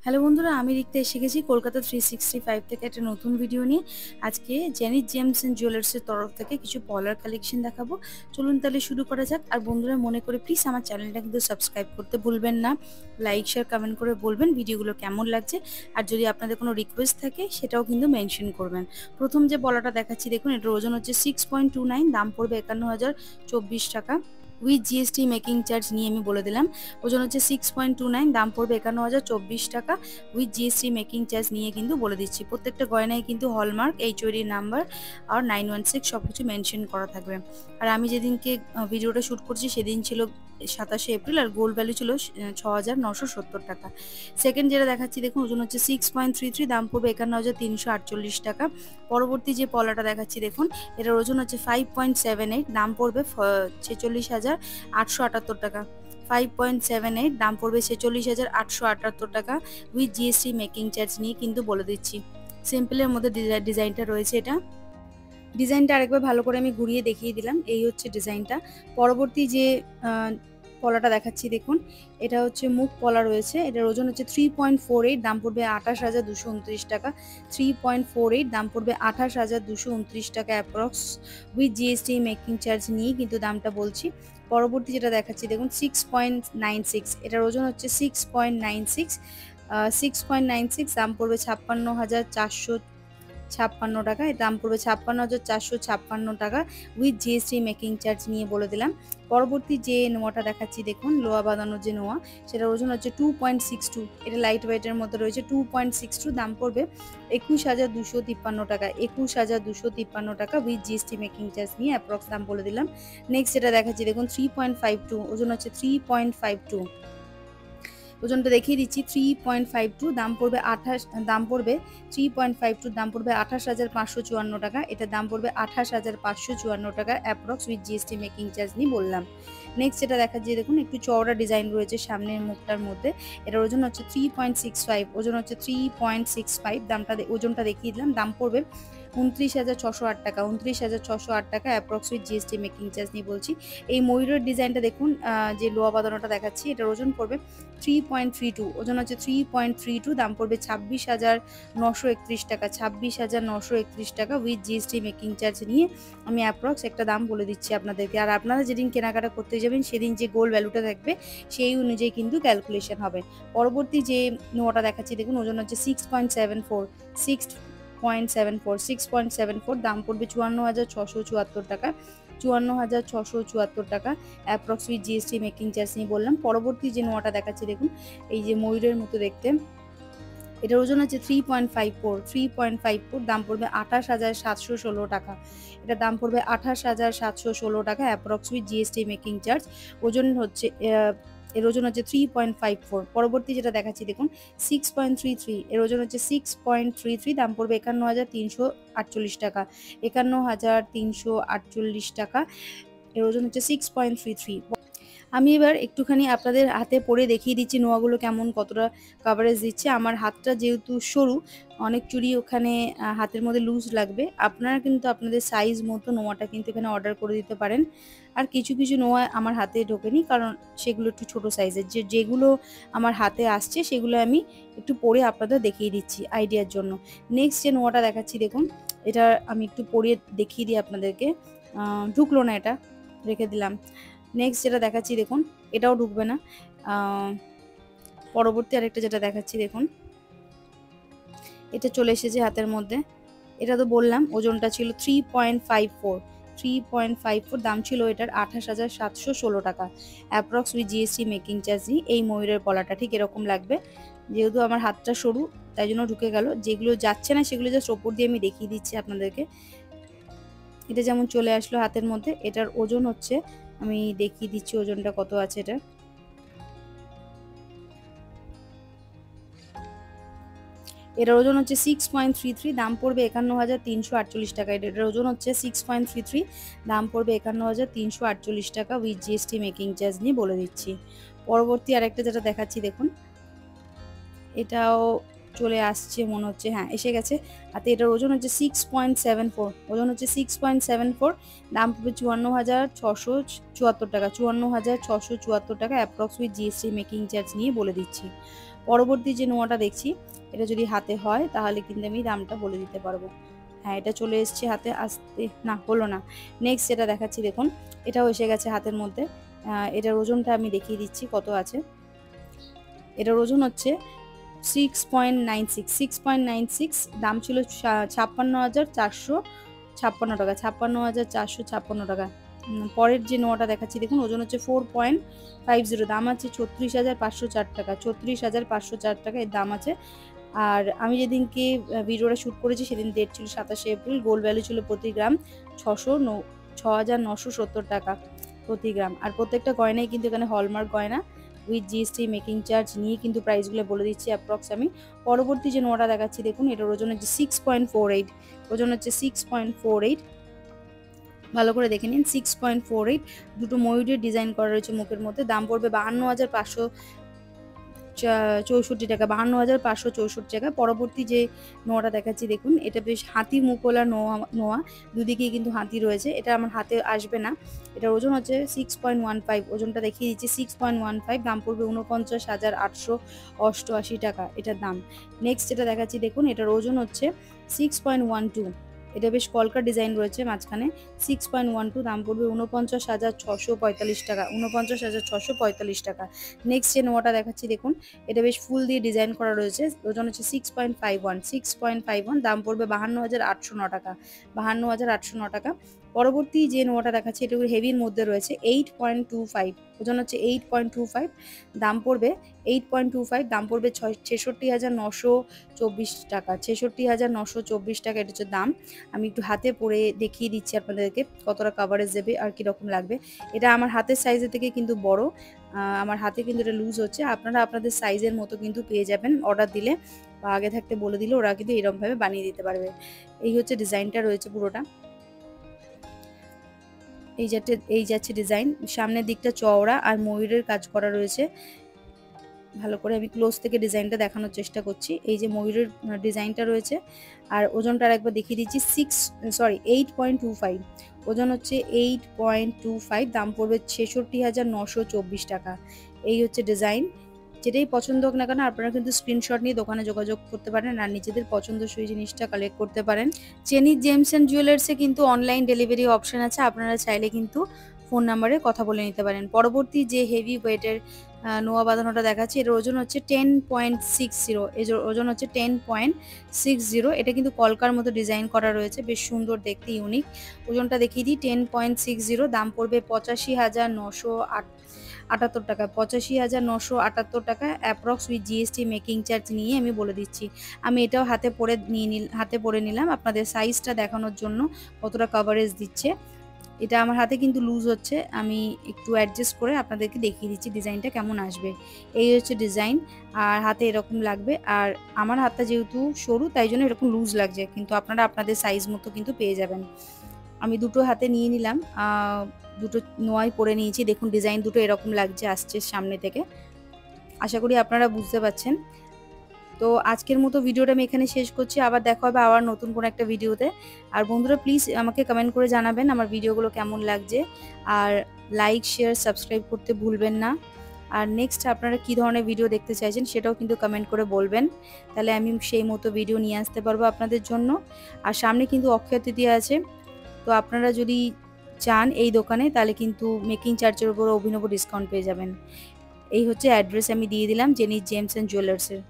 Hello বন্ধুরা, আমি রিক্তা এসে গেছি কলকাতা 365 থেকে একটা নতুন ভিডিও নিয়ে। আজকে জেনিথ জেমস এন্ড জুয়েলার্সের তরফ থেকে কিছু পলার কালেকশন দেখাবো। চলুন তাহলে শুরু করা যাক। আর বন্ধুরা, মনে করে প্লিজ আমার চ্যানেলটা কিন্তু সাবস্ক্রাইব করতে ভুলবেন না। লাইক শেয়ার কমেন্ট করে বলবেন ভিডিওগুলো কেমন লাগছে। আর যদি আপনাদের কোনো রিকোয়েস্ট থাকে সেটাও কিন্তু মেনশন করবেন। প্রথম যে পলাটা দেখাচ্ছি দেখুন, এটার ওজন হচ্ছে 6.29, দাম পড়বে 51,024 টাকা। উইথ জিএসটি মেকিং চার্জ নিয়ে আমি বলে দিলাম, ওজন হচ্ছে 6.29, দাম পড়বে 51,024 টাকা। উইথ জিএসটি মেকিং চার্জ নিয়ে কিন্তু বলে দিচ্ছি। প্রত্যেকটা গয়নায় কিন্তু হলমার্ক, এইচওডি নাম্বার আর 916 সবকিছু মেনশন করা থাকবে। আর আমি যেদিনকে ভিডিওটা শ্যুট করছি সেদিন ছিল 27শে এপ্রিল, আর গোল্ড ভ্যালু ছিল 6,970 টাকা। সেকেন্ড যেটা দেখাচ্ছি দেখুন, ওজন হচ্ছে 6.33, দাম পড়বে 51,348 টাকা। পরবর্তী যে পলাটা দেখাচ্ছি দেখুন, এটার ওজন হচ্ছে 5.78, দাম পড়বে 46,878 টাকা। 5.78, দাম পড়বে 46,878 টাকা। উইথ জিএসটি মেকিং চার্জ নিয়ে কিন্তু বলে দিচ্ছি। সিম্পলের মধ্যে ডিজাইনটা রয়েছে। এটা ডিজাইনটা আরেকবার ভালো করে আমি ঘুরিয়ে দেখিয়ে দিলাম। এই হচ্ছে ডিজাইনটা। পরবর্তী যে পলাটা দেখাচ্ছি দেখুন, এটা হচ্ছে মুখ পলা রয়েছে। এটার ওজন হচ্ছে 3.48, দাম পড়বে 28,229 টাকা। 3.48, দাম পড়বে 28,229 টাকা approx. With GST making charge নিয়ে কিন্তু দামটা বলছি। পরবর্তী যেটা দেখাচ্ছি দেখুন, 6.96, এটার ওজন হচ্ছে 6.96, 6.96, দাম পড়বে 56,456 টাকা। এর দাম পড়বে 56,456 টাকা। উইথ জিএসটি মেকিং চার্জ নিয়ে বলে দিলাম। পরবর্তী যে নোয়াটা দেখাচ্ছি দেখুন, লোয়া বাঁধানোর যে নোয়া, সেটার ওজন হচ্ছে 2.62, এটা লাইট ওয়েটের মধ্যে রয়েছে। 2.62, দাম পড়বে 21,253 টাকা। 21,253 টাকা উইথ জিএসটি মেকিং চার্জ নিয়ে অ্যাপ্রক্স দাম বলে দিলাম। নেক্সট যেটা দেখাচ্ছি দেখুন, 3.52, ওজন হচ্ছে 3.52, ওজনটা দেখিয়ে দিচ্ছি। 3.52, দাম পড়বে 28,554 টাকা। এটা দাম পড়বে 28,554 টাকা approx with GST making charge নিয়ে বললাম। নেক্সট যেটা দেখাচ্ছি দেখুন, একটু চওড়া ডিজাইন রয়েছে সামনের মুখটার মধ্যে। এটার ওজন হচ্ছে 3.65, ওজন হচ্ছে 3.65, ওজনটা দেখিয়ে দিলাম। দাম পড়বে 29,608 টাকা। 29,608 টাকা approx with GST making charge নিয়ে বলছি। এই ময়ূরের ডিজাইনটা দেখুন, যে লোয়া বাঁধানোটা দেখাচ্ছি, এটার ওজন পড়বে 3.32, ওজন হচ্ছে 3.32, দাম পড়বে 26,931 টাকা। 26,931 টাকা উইথ জিএসটি মেকিং চার্জ নিয়ে আমি অ্যাপ্রক্স একটা দাম বলে দিচ্ছি আপনাদেরকে। আর আপনারা যেদিন কেনাকাটা করতে যাবেন সেদিন যে গোল্ড ভ্যালুটা থাকবে সেই অনুযায়ী কিন্তু ক্যালকুলেশন হবে। পরবর্তী যে নোয়াটা দেখাচ্ছি দেখুন, ওজন হচ্ছে 6.74, 6.74, দাম পড়বে 54,674 টাকা। 54,674 টাকা approx with GST making charge নিয়ে বললাম। পরবর্তী যে নোয়াটা দেখাচ্ছি দেখুন, এই যে ময়ূরের মতো দেখতে, এটার ওজন হচ্ছে 3.54, দাম পড়বে 28,716 টাকা। এটা দাম পড়বে 28,716 টাকা approx with GST making charge. ওজন হচ্ছে এর ওজন হচ্ছে 3.54। পরবর্তী যেটা দেখাচ্ছি দেখুন, 6.33, এর ওজন হচ্ছে 6.33, দাম পড়বে 51,348 টাকা। 51,348 টাকা, এর ওজন হচ্ছে 6.33। আমি এবার একটুখানি আপনাদের হাতে পরে দেখিয়ে দিচ্ছি নোয়াগুলো কেমন, কতটা কাভারেজ দিচ্ছে। আমার হাতটা যেহেতু সরু, অনেক চুড়ি ওখানে হাতের মধ্যে লুজ লাগবে। আপনারা কিন্তু আপনাদের সাইজ মতো নোয়াটা কিন্তু এখানে অর্ডার করে দিতে পারেন। আর কিছু কিছু নোয়া আমার হাতে ঢোকেনি, কারণ সেগুলো একটু ছোট সাইজের। যেগুলো আমার হাতে আসছে সেগুলো আমি একটু পরে আপনাদের দেখিয়ে দিচ্ছি আইডিয়ার জন্য। নেক্সট যে নোয়াটা দেখাচ্ছি দেখুন, এটা আমি একটু পরিয়ে দেখিয়ে দিই আপনাদেরকে। ঢুকলো না, এটা রেখে দিলাম। নেক্সট যেটা দেখাচ্ছি দেখুন, এটাও ঢুকবে না। পরবর্তী আরেকটা যেটা দেখাচ্ছি দেখুন, এটা চলে এসেছে হাতের মধ্যে। এটা তো বললাম ওজনটা ছিল 3.54, দাম ছিল এটার 28,716 টাকা approx with GST making charge. এই ময়ূরের পলাটা ঠিক এরকম লাগবে। যেহেতু আমার হাতটা সরু তাই জন্য ঢুকে গেল। যেগুলো যাচ্ছে না সেগুলো জাস্ট ওপর দিয়ে আমি দেখিয়ে দিচ্ছি আপনাদেরকে। এটা যেমন চলে আসলো হাতের মধ্যে। এটার ওজন হচ্ছে, আমি দেখিয়ে দিচ্ছি ওজনটা কত আছে। এটার ওজন হচ্ছে 6.33, দাম পড়বে 51,348 টাকা। এটার ওজন হচ্ছে 6.33, দাম পড়বে 51,348 টাকা উইথ জিএসটি মেকিং চার্জ নিয়ে বলে দিচ্ছি। পরবর্তী আরেকটা যেটা দেখাচ্ছি দেখুন, এটাও চলে আসছে মনে হচ্ছে, হ্যাঁ এসে গেছে হাতে। এটার ওজন হচ্ছে 6.74, ওজন হচ্ছে 6.74, দাম পড়বে 54,674 টাকা। 54,674 টাকা approx with GST making charge নিয়ে বলে দিচ্ছি। পরবর্তী যে নোয়াটা দেখছি এটা যদি হাতে হয় তাহলে কিন্তু আমি দামটা বলে দিতে পারবো। হ্যাঁ, এটা চলে এসছে হাতে, আসতে না হলো না। নেক্সট যেটা দেখাচ্ছি দেখুন, এটাও এসে গেছে হাতের মধ্যে। এটার ওজনটা আমি দেখিয়ে দিচ্ছি কত আছে। এটার ওজন হচ্ছে 6.96, দাম ছিল 56,456 টাকা, 56,456 টাকা। পরের যে নোয়াটা দেখাচ্ছি দেখুন, ওজন হচ্ছে 4.50, দাম আছে 36,504 টাকা, 36,504 টাকা এর দাম আছে। আর আমি যেদিনকে ভিডিওটা শ্যুট করেছি সেদিন ডেট ছিল 27শে এপ্রিল। গোল্ড ভ্যালু ছিল প্রতি গ্রাম 6,970 টাকা প্রতি গ্রাম। আর প্রত্যেকটা গয়নাই কিন্তু এখানে হলমার্ক গয়না, উইথ জিএসটি মেকিং চার্জ নিয়ে কিন্তু প্রাইসগুলো বলে দিচ্ছি অ্যাপ্রক্স আমি। পরবর্তী যে নোয়াটা দেখাচ্ছি দেখুন, এটার ওজন হচ্ছে 6.48, ওজন হচ্ছে 6.48, ভালো করে দেখে নিন 6.48। দুটো ময়ূরের ডিজাইন করা রয়েছে মুখের মধ্যে, দাম পড়বে 52,564 টাকা, 52,564 টাকা। পরবর্তী যে নোয়াটা দেখাচ্ছি দেখুন, এটা বেশ হাতি মুখওয়ালা নোয়া, দুদিকেই কিন্তু হাতি রয়েছে। এটা আমার হাতে আসবে না। এটার ওজন হচ্ছে 6.15, ওজনটা দেখিয়ে দিচ্ছি 6.15, দাম পড়বে 49,888 টাকা এটার দাম। নেক্সট যেটা দেখাচ্ছি দেখুন, এটার ওজন হচ্ছে 6.12, এটা বেশ কলকা ডিজাইন রয়েছে মাঝখানে। 6.12, দাম পড়বে 49,645 টাকা, 49,645 টাকা। নেক্সট যে নোয়াটা দেখাচ্ছি দেখুন, এটা বেশ ফুল দিয়ে ডিজাইন করা রয়েছে, ওজন হচ্ছে 6.51, দাম পড়বে 52,809 টাকা, 52,809 টাকা। পরবর্তী যে নোয়াটা দেখাচ্ছি এটা হেভির মধ্যে রয়েছে, 8.25, ওজন হচ্ছে 8.25, দাম পড়বে 8.25, দাম পড়বে 66,924 টাকা, 66,924 টাকা এটা হচ্ছে দাম। আমি একটু হাতে পরে দেখিয়ে দিচ্ছি আপনাদেরকে কতটা কাভারেজ দেবে আর কীরকম লাগবে। এটা আমার হাতের সাইজের থেকে কিন্তু বড়, আমার হাতে কিন্তু এটা লুজ হচ্ছে। আপনারা আপনাদের সাইজের মতো কিন্তু পেয়ে যাবেন, অর্ডার দিলে বা আগে থাকতে বলে দিলে ওরা কিন্তু এরকমভাবে বানিয়ে দিতে পারবে। এই হচ্ছে ডিজাইনটা রয়েছে পুরোটা, এই যাচ্ছে ডিজাইন। সামনের দিকটা চওড়া আর ময়ূরের কাজ করা রয়েছে। ভালো করে আমি ক্লোজ থেকে ডিজাইনটা দেখানোর চেষ্টা করছি। এই যে ময়ূরের ডিজাইনটা রয়েছে, আর ওজনটা আরেকবার দেখিয়ে দিচ্ছি 8.25, ওজন হচ্ছে 8.25, দাম পড়বে 66,924 টাকা। এই হচ্ছে ডিজাইন। যেটাই পছন্দ হোক না কেন আপনারা কিন্তু স্ক্রিনশট নিয়ে দোকানে যোগাযোগ করতে পারেন আর নিজেদের পছন্দসই জিনিসটা কালেক্ট করতে পারেন। চেনি জেমস অ্যান্ড জুয়েলার্সে কিন্তু অনলাইন ডেলিভারি অপশন আছে, আপনারা চাইলে কিন্তু ফোন নাম্বারে কথা বলে নিতে পারেন। পরবর্তী যে হেভি ওয়েটের নোয়া বাঁধানোটা দেখাচ্ছি, এর ওজন হচ্ছে 10.60, ওজন হচ্ছে 10.60। এটা কিন্তু কলকার মতো ডিজাইন করা রয়েছে, বেশ সুন্দর দেখতে, ইউনিক। ওজনটা দেখিয়ে দিই 10.60, দাম পড়বে 85,978 টাকা, 85,978 টাকা approx, with GST making charge নিয়ে আমি বলে দিচ্ছি। আমি এটাও হাতে পরে নিলাম আপনাদের সাইজটা দেখানোর জন্য কতটা কভারেজ দিচ্ছে। এটা আমার হাতে কিন্তু লুজ হচ্ছে, আমি একটু অ্যাডজাস্ট করে আপনাদেরকে দেখিয়ে দিচ্ছি ডিজাইনটা কেমন আসবে। এই হচ্ছে ডিজাইন, আর হাতে এরকম লাগবে। আর আমার হাতটা যেহেতু সরু তাই জন্য এরকম লুজ লাগছে, কিন্তু আপনারা আপনাদের সাইজ মতো কিন্তু পেয়ে যাবেন। আমি দুটো হাতে নিয়ে নিলাম, দুটো নোয়াই পরে নিয়েছি। দেখুন ডিজাইন দুটো এরকম লাগছে, আসছে সামনে থেকে। আশা করি আপনারা বুঝতে পারছেন। তো আজকের মতো ভিডিওটা আমি এখানে শেষ করছি, আবার দেখা হবে আবার নতুন কোনো একটা ভিডিওতে। আর বন্ধুরা প্লিজ আমাকে কমেন্ট করে জানাবেন আমার ভিডিওগুলো কেমন লাগছে, আর লাইক শেয়ার সাবস্ক্রাইব করতে ভুলবেন না। আর নেক্সট আপনারা কী ধরনের ভিডিও দেখতে চাইছেন সেটাও কিন্তু কমেন্ট করে বলবেন, তাহলে আমি সেই মতো ভিডিও নিয়ে আসতে পারবো আপনাদের জন্য। আর সামনে কিন্তু অক্ষয় তৃতীয়া আছে, তো আপনারা যদি চান এই দোকানে তাহলে কিন্তু মেকিং চার্জের উপর অভিনব ডিসকাউন্ট পেয়ে যাবেন। এই হচ্ছে অ্যাড্রেস আমি দিয়ে দিলাম, জেনি জেমস অ্যান্ড জুয়েলার্সের।